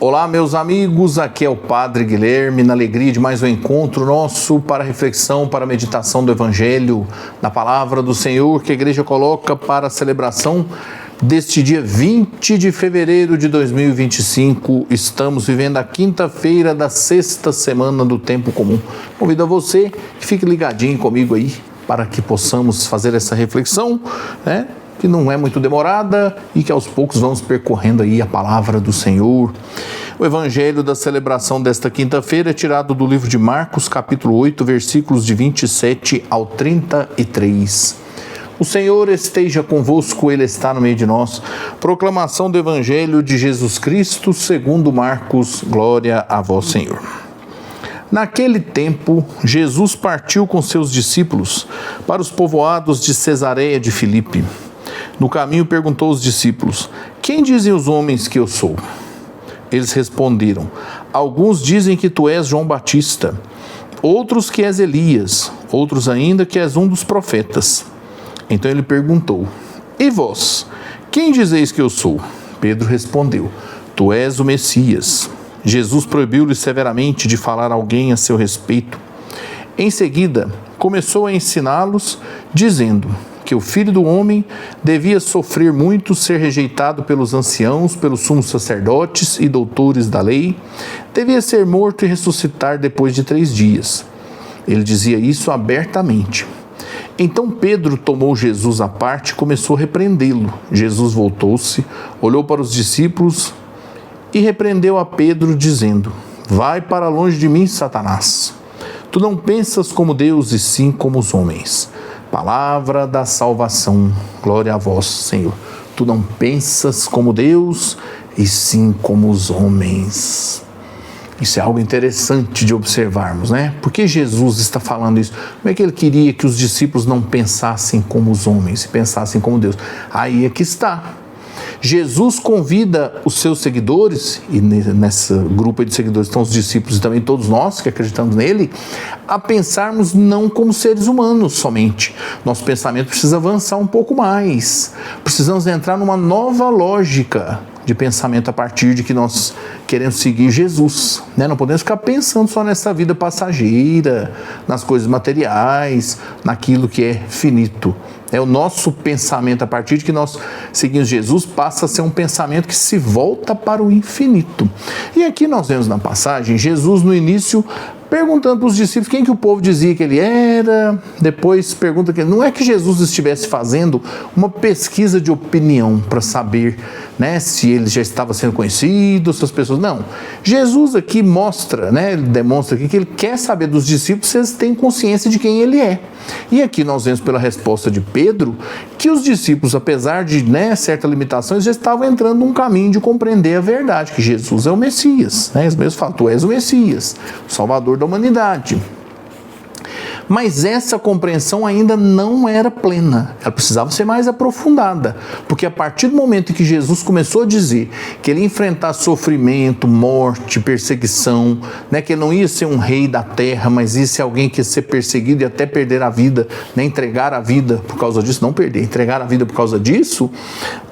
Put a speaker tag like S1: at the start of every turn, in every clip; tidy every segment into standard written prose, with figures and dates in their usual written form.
S1: Olá, meus amigos, aqui é o Padre Guilherme, na alegria de mais um encontro nosso para reflexão, para meditação do Evangelho, da Palavra do Senhor que a Igreja coloca para a celebração deste dia 20 de fevereiro de 2025. Estamos vivendo a quinta-feira da sexta semana do Tempo Comum. Convido a você que fique ligadinho comigo aí para que possamos fazer essa reflexão, né? Que não é muito demorada e que aos poucos vamos percorrendo aí a palavra do Senhor. O evangelho da celebração desta quinta-feira é tirado do livro de Marcos, capítulo 8, versículos de 27 ao 33. O Senhor esteja convosco, Ele está no meio de nós. Proclamação do evangelho de Jesus Cristo, segundo Marcos, glória a vós, Senhor. Naquele tempo, Jesus partiu com seus discípulos para os povoados de Cesareia de Filipe. No caminho perguntou aos discípulos: quem dizem os homens que eu sou? Eles responderam: alguns dizem que tu és João Batista, outros que és Elias, outros ainda que és um dos profetas. Então ele perguntou: e vós, quem dizeis que eu sou? Pedro respondeu: tu és o Messias. Jesus proibiu-lhe severamente de falar a alguém a seu respeito. Em seguida, começou a ensiná-los, dizendo que o Filho do Homem devia sofrer muito, ser rejeitado pelos anciãos, pelos sumos sacerdotes e doutores da lei, devia ser morto e ressuscitar depois de 3 dias. Ele dizia isso abertamente. Então Pedro tomou Jesus à parte e começou a repreendê-lo. Jesus voltou-se, olhou para os discípulos e repreendeu a Pedro, dizendo: vai para longe de mim, Satanás. Tu não pensas como Deus e sim como os homens. Palavra da salvação, glória a vós, Senhor. Tu não pensas como Deus e sim como os homens. Isso é algo interessante de observarmos, né? Por que Jesus está falando isso? Como é que ele queria que os discípulos não pensassem como os homens, pensassem como Deus? Aí é que está. Jesus convida os seus seguidores, e nesse grupo de seguidores estão os discípulos e também todos nós que acreditamos nele, a pensarmos não como seres humanos somente. Nosso pensamento precisa avançar um pouco mais. Precisamos entrar numa nova lógica de pensamento a partir de que nós queremos seguir Jesus, né? Não podemos ficar pensando só nessa vida passageira, nas coisas materiais, naquilo que é finito. O nosso pensamento a partir de que nós seguimos Jesus passa a ser um pensamento que se volta para o infinito. E aqui nós vemos na passagem Jesus no início perguntando para os discípulos quem que o povo dizia que ele era, depois pergunta que não é que Jesus estivesse fazendo uma pesquisa de opinião para saber, né, se ele já estava sendo conhecido, se as pessoas... Não, Jesus aqui mostra, né, ele demonstra aqui que ele quer saber dos discípulos se eles têm consciência de quem ele é. E aqui nós vemos pela resposta de Pedro que os discípulos, apesar de, né, certa limitação, eles já estavam entrando num caminho de compreender a verdade, que Jesus é o Messias, né? Eles mesmos falam: tu és o Messias, o Salvador da humanidade. Mas essa compreensão ainda não era plena, ela precisava ser mais aprofundada, porque a partir do momento em que Jesus começou a dizer que ele ia enfrentar sofrimento, morte, perseguição, né, que ele não ia ser um rei da terra, mas ia ser alguém que ia ser perseguido e até perder a vida, né, entregar a vida por causa disso, não perder, entregar a vida por causa disso,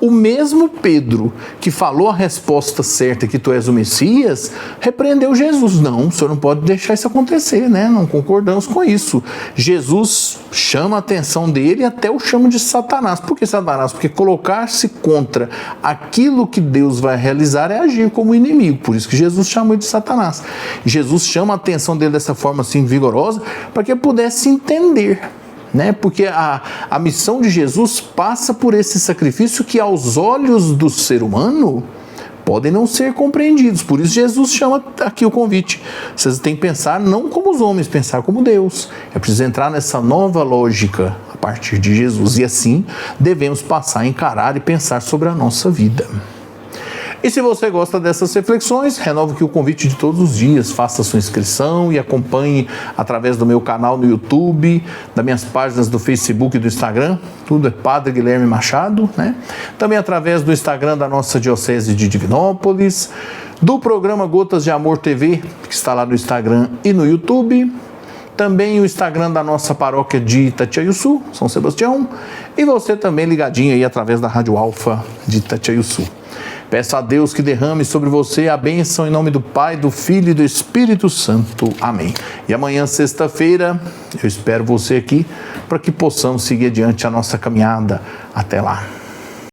S1: o mesmo Pedro que falou a resposta certa, que tu és o Messias, repreendeu Jesus. Não, o senhor não pode deixar isso acontecer, né? Não concordamos com isso. Jesus chama a atenção dele e até o chama de Satanás. Por que Satanás? Porque colocar-se contra aquilo que Deus vai realizar é agir como inimigo. Por isso que Jesus chamou de Satanás. Jesus chama a atenção dele dessa forma assim vigorosa para que ele pudesse entender, né? Porque a missão de Jesus passa por esse sacrifício que aos olhos do ser humano podem não ser compreendidos. Por isso Jesus chama aqui o convite. Vocês têm que pensar não como os homens, pensar como Deus. É preciso entrar nessa nova lógica a partir de Jesus. E assim devemos passar a encarar e pensar sobre a nossa vida. E se você gosta dessas reflexões, renovo aqui o convite de todos os dias. Faça sua inscrição e acompanhe através do meu canal no YouTube, das minhas páginas do Facebook e do Instagram. Tudo é Padre Guilherme Machado, né? Também através do Instagram da nossa Diocese de Divinópolis, do programa Gotas de Amor TV, que está lá no Instagram e no YouTube. Também o Instagram da nossa paróquia de Itatiaiuçu, São Sebastião. E você também ligadinho aí através da Rádio Alfa de Itatiaiuçu. Peço a Deus que derrame sobre você a bênção em nome do Pai, do Filho e do Espírito Santo. Amém. E amanhã, sexta-feira, eu espero você aqui para que possamos seguir adiante a nossa caminhada. Até lá.